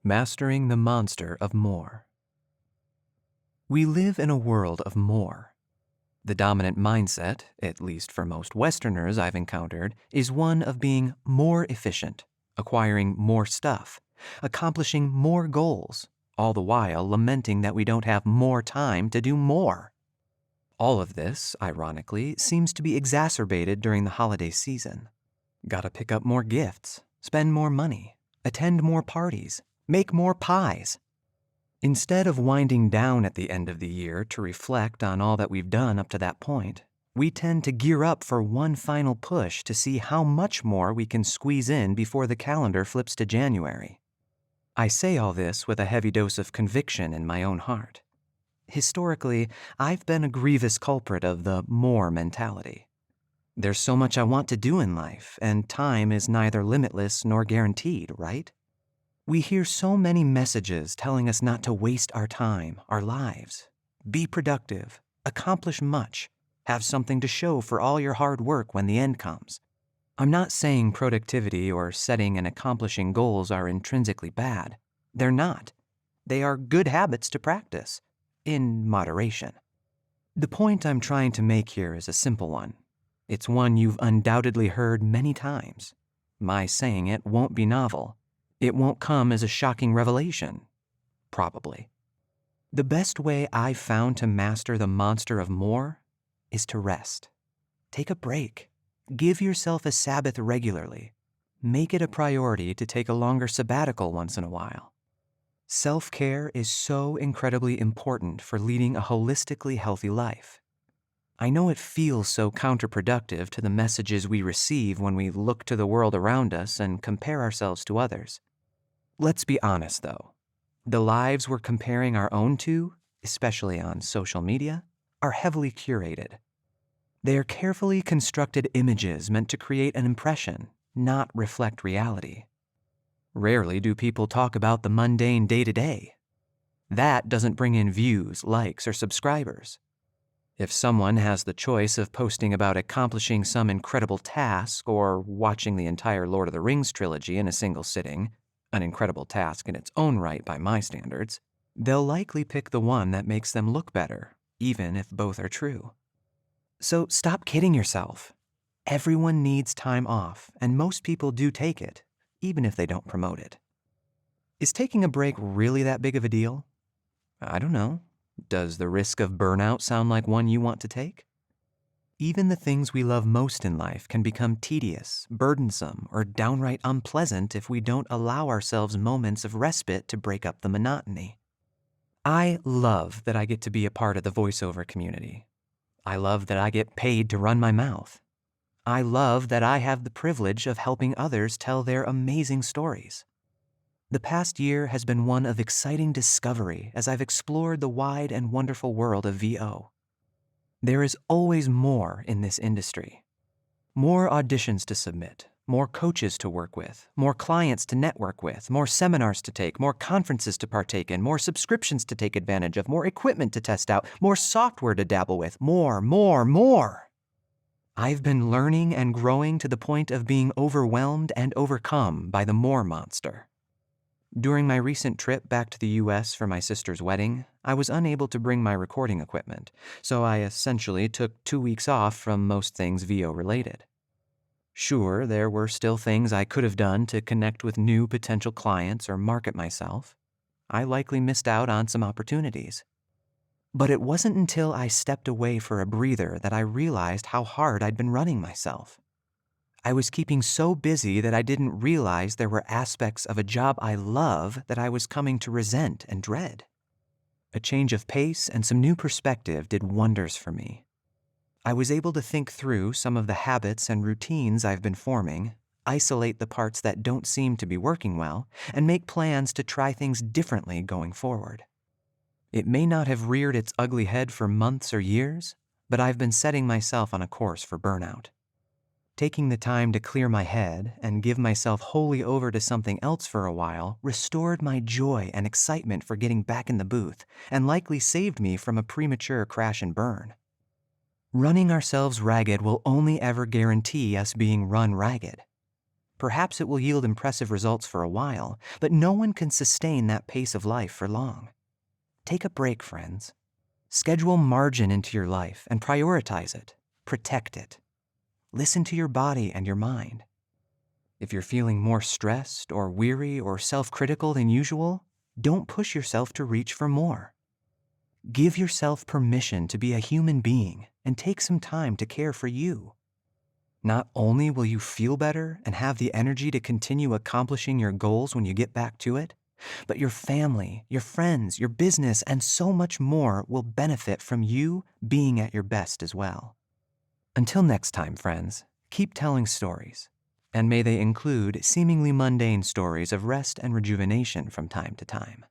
Mastering the monster of more. We live in a world of more. The dominant mindset, at least for most Westerners I've encountered, is one of being more efficient, acquiring more stuff, accomplishing more goals, all the while lamenting that we don't have more time to do more. All of this, ironically, seems to be exacerbated during the holiday season. Gotta pick up more gifts, spend more money, attend more parties, make more pies. Instead of winding down at the end of the year to reflect on all that we've done up to that point, we tend to gear up for one final push to see how much more we can squeeze in before the calendar flips to January. I say all this with a heavy dose of conviction in my own heart. Historically, I've been a grievous culprit of the more mentality. There's so much I want to do in life, and time is neither limitless nor guaranteed, right? We hear so many messages telling us not to waste our time, our lives. Be productive, accomplish much, have something to show for all your hard work when the end comes. I'm not saying productivity or setting and accomplishing goals are intrinsically bad. They're not. They are good habits to practice, in moderation. The point I'm trying to make here is a simple one. It's one you've undoubtedly heard many times. My saying it won't be novel. It won't come as a shocking revelation. Probably. The best way I've found to master the monster of more is to rest. Take a break. Give yourself a Sabbath regularly. Make it a priority to take a longer sabbatical once in a while. Self-care is so incredibly important for leading a holistically healthy life. I know it feels so counterproductive to the messages we receive when we look to the world around us and compare ourselves to others. Let's be honest, though. The lives we're comparing our own to, especially on social media, are heavily curated. They are carefully constructed images meant to create an impression, not reflect reality. Rarely do people talk about the mundane day-to-day. That doesn't bring in views, likes, or subscribers. If someone has the choice of posting about accomplishing some incredible task or watching the entire Lord of the Rings trilogy in a single sitting, an incredible task in its own right by my standards, they'll likely pick the one that makes them look better, even if both are true. So stop kidding yourself. Everyone needs time off, and most people do take it, even if they don't promote it. Is taking a break really that big of a deal? I don't know. Does the risk of burnout sound like one you want to take? Even the things we love most in life can become tedious, burdensome, or downright unpleasant if we don't allow ourselves moments of respite to break up the monotony. I love that I get to be a part of the voiceover community. I love that I get paid to run my mouth. I love that I have the privilege of helping others tell their amazing stories. The past year has been one of exciting discovery as I've explored the wide and wonderful world of VO. There is always more in this industry. More auditions to submit, more coaches to work with, more clients to network with, more seminars to take, more conferences to partake in, more subscriptions to take advantage of, more equipment to test out, more software to dabble with, more. I've been learning and growing to the point of being overwhelmed and overcome by the more monster. During my recent trip back to the U.S. for my sister's wedding, I was unable to bring my recording equipment, so I essentially took 2 weeks off from most things VO related. Sure, there were still things I could have done to connect with new potential clients or market myself. I likely missed out on some opportunities. But it wasn't until I stepped away for a breather that I realized how hard I'd been running myself. I was keeping so busy that I didn't realize there were aspects of a job I love that I was coming to resent and dread. A change of pace and some new perspective did wonders for me. I was able to think through some of the habits and routines I've been forming, isolate the parts that don't seem to be working well, and make plans to try things differently going forward. It may not have reared its ugly head for months or years, but I've been setting myself on a course for burnout. Taking the time to clear my head and give myself wholly over to something else for a while restored my joy and excitement for getting back in the booth and likely saved me from a premature crash and burn. Running ourselves ragged will only ever guarantee us being run ragged. Perhaps it will yield impressive results for a while, but no one can sustain that pace of life for long. Take a break, friends. Schedule margin into your life and prioritize it. Protect it. Listen to your body and your mind. If you're feeling more stressed or weary or self-critical than usual, don't push yourself to reach for more. Give yourself permission to be a human being and take some time to care for you. Not only will you feel better and have the energy to continue accomplishing your goals when you get back to it, but your family, your friends, your business, and so much more will benefit from you being at your best as well. Until next time, friends, keep telling stories, and may they include seemingly mundane stories of rest and rejuvenation from time to time.